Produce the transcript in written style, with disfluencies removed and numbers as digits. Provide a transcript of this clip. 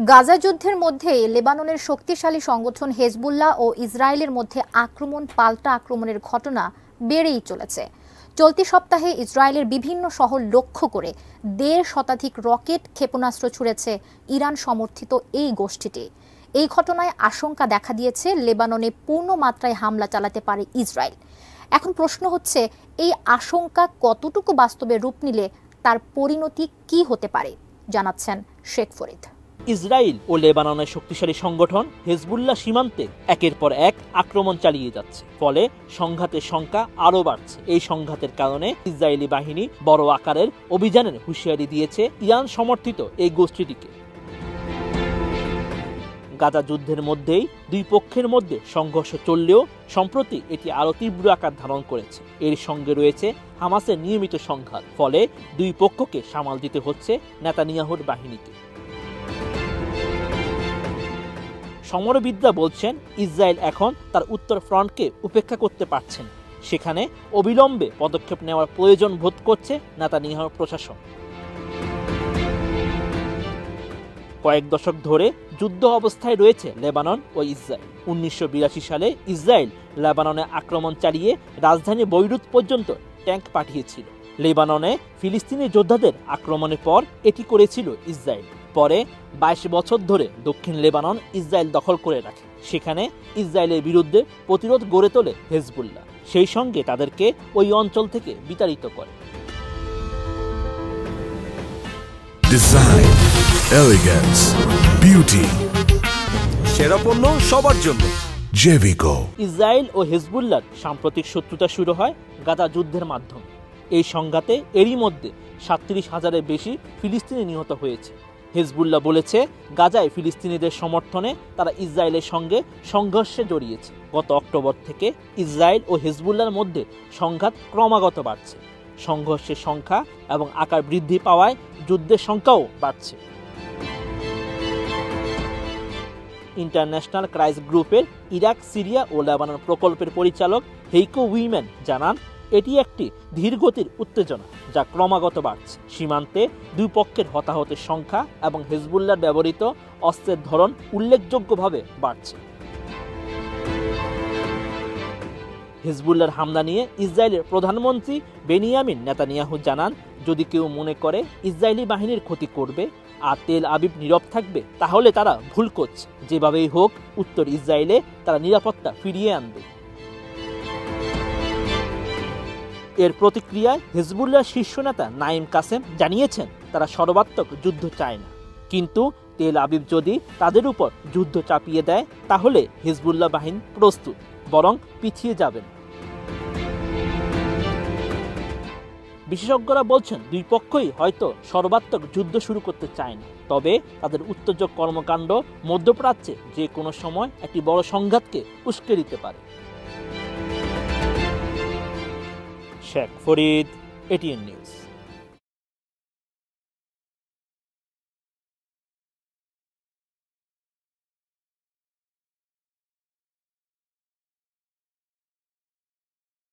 গাজা যুদ্ধের মধ্যে লেবাননের শক্তিশালী সংগঠন হেজবুল্লাহ ও ইসরায়েলের মধ্যে পাল্টা আক্রমণের ঘটনা বেড়েই চলেছে। চলতি সপ্তাহে ইসরায়েলের বিভিন্ন শহর লক্ষ্য করে ১.৫ শতাধিক রকেট ক্ষেপণাস্ত্র ছুড়েছে ইরান সমর্থিত এই গোষ্ঠীটি। এই ঘটনায় আশঙ্কা দেখা দিয়েছে লেবাননে পূর্ণ মাত্রায় হামলা চালাতে পারে ইসরায়েল। এখন প্রশ্ন হচ্ছে, এই আশঙ্কা কতটুকু বাস্তবে রূপ নিলে তার পরিণতি কি হতে পারে, জানাচ্ছেন শেখ ফরিদ। ইসরায়েল ও লেবাননের শক্তিশালী সংগঠন হেজবুল্লাহ সীমান্তে একের পর এক আক্রমণ চালিয়ে যাচ্ছে, ফলে সংঘাতের সংখ্যা আরও বাড়ছে। এই সংঘাতের কারণে ইসরায়েলি বাহিনী বড় আকারের অভিযানের হুঁশিয়ারি দিয়েছে ইরান সমর্থিত এই গোষ্ঠীটিকে। গাজা যুদ্ধের মধ্যেই দুই পক্ষের মধ্যে সংঘর্ষ চললেও সম্প্রতি এটি আরও তীব্র আকার ধারণ করেছে। এর সঙ্গে রয়েছে হামাসের নিয়মিত সংঘাত, ফলে দুই পক্ষকে সামাল দিতে হচ্ছে নেতানিয়াহুর বাহিনীকে। সমরবিদরা বলছেন, ইসরায়েল এখন তার উত্তর ফ্রন্টকে উপেক্ষা করতে পারছে না। সেখানে অবিলম্বে পদক্ষেপ নেওয়ার প্রয়োজন বোধ করছে নেতানিয়াহুর প্রশাসন। কয়েক দশক ধরে যুদ্ধ অবস্থায় রয়েছে লেবানন ও ইসরায়েল। ১৯৮২ সালে ইসরায়েল লেবাননে আক্রমণ চালিয়ে রাজধানী বৈরুত পর্যন্ত ট্যাঙ্ক পাঠিয়েছিল। লেবাননে ফিলিস্তিনি যোদ্ধাদের আক্রমণের পর এটি করেছিল ইসরায়েল। পরে ২২ বছর ধরে দক্ষিণ লেবানন ইসরায়েল দখল করে রাখে। সেখানে ইসরায়েলের বিরুদ্ধে প্রতিরোধ গড়ে তোলে হেজবুল্লাহ, সেই সঙ্গে তাদেরকে ওই অঞ্চল থেকে বিতাড়িত করে। ডিজাইন, এলিগেন্স, বিউটি, সেরা পণ্য সবার জন্য জেভিকো। ইসরায়েল ও হেজবুল্লাহর সাম্প্রতিক শত্রুতা শুরু হয় গাজা যুদ্ধের মাধ্যমে। এই সংঘাতে এরই মধ্যে ৩৭,০০০-এর বেশি ফিলিস্তিনি নিহত হয়েছে। হেজবুল্লাহ বলেছে, গাজায় ফিলিস্তিনিদের সমর্থনে তারা ইসরায়েলের সঙ্গে সংঘর্ষে জড়িয়েছে। গত অক্টোবর থেকে ইসরায়েল ও হেজবুল্লাহর মধ্যে সংঘাত ক্রমাগত বাড়ছে। সংঘর্ষের সংখ্যা এবং আকার বৃদ্ধি পাওয়ায় যুদ্ধের সংখ্যাও বাড়ছে। ইন্টারন্যাশনাল ক্রাইসিস গ্রুপের ইরাক, সিরিয়া ও লেবানন প্রকল্পের পরিচালক হেইকো উইম্যান জানান, এটি একটি ধীরগতির উত্তেজনা যা ক্রমাগত বাড়ছে। সীমান্তে দুই পক্ষের হতাহতের সংখ্যা এবং হেজবুল্লাহর ব্যবহৃত অস্ত্রের ধরন উল্লেখযোগ্যভাবে বাড়ছে। হেজবুল্লাহর হামলা নিয়ে ইসরায়েলের প্রধানমন্ত্রী বেনিয়ামিন নেতানিয়াহু জানান, যদি কেউ মনে করে ইসরায়েলি বাহিনীর ক্ষতি করবে আর তেল আবিব নীরব থাকবে, তাহলে তারা ভুল করছে। যেভাবেই হোক উত্তর ইসরায়েলে তারা নিরাপত্তা ফিরিয়ে আনবে। এর প্রতিক্রিয়ায় হেজবুল্লাহর শীর্ষ নেতা নাঈম কাসেম জানিয়েছেন, তারা সর্বাত্মক যুদ্ধ চায় না, কিন্তু তেল আবিব যদি তাদের উপর যুদ্ধ চাপিয়ে দেয় তাহলে হেজবুল্লাহ বাহিনী প্রস্তুত, বরং পিছিয়ে যাবেন। বিশেষজ্ঞরা বলছেন, দুই পক্ষই হয়তো সর্বাত্মক যুদ্ধ শুরু করতে চায় না, তবে তাদের উত্তেজক কর্মকাণ্ড মধ্যপ্রাচ্যে যে কোনো সময় একটি বড় সংঘাতকে উস্কে দিতে পারে। Sheikh Farid, ATN news.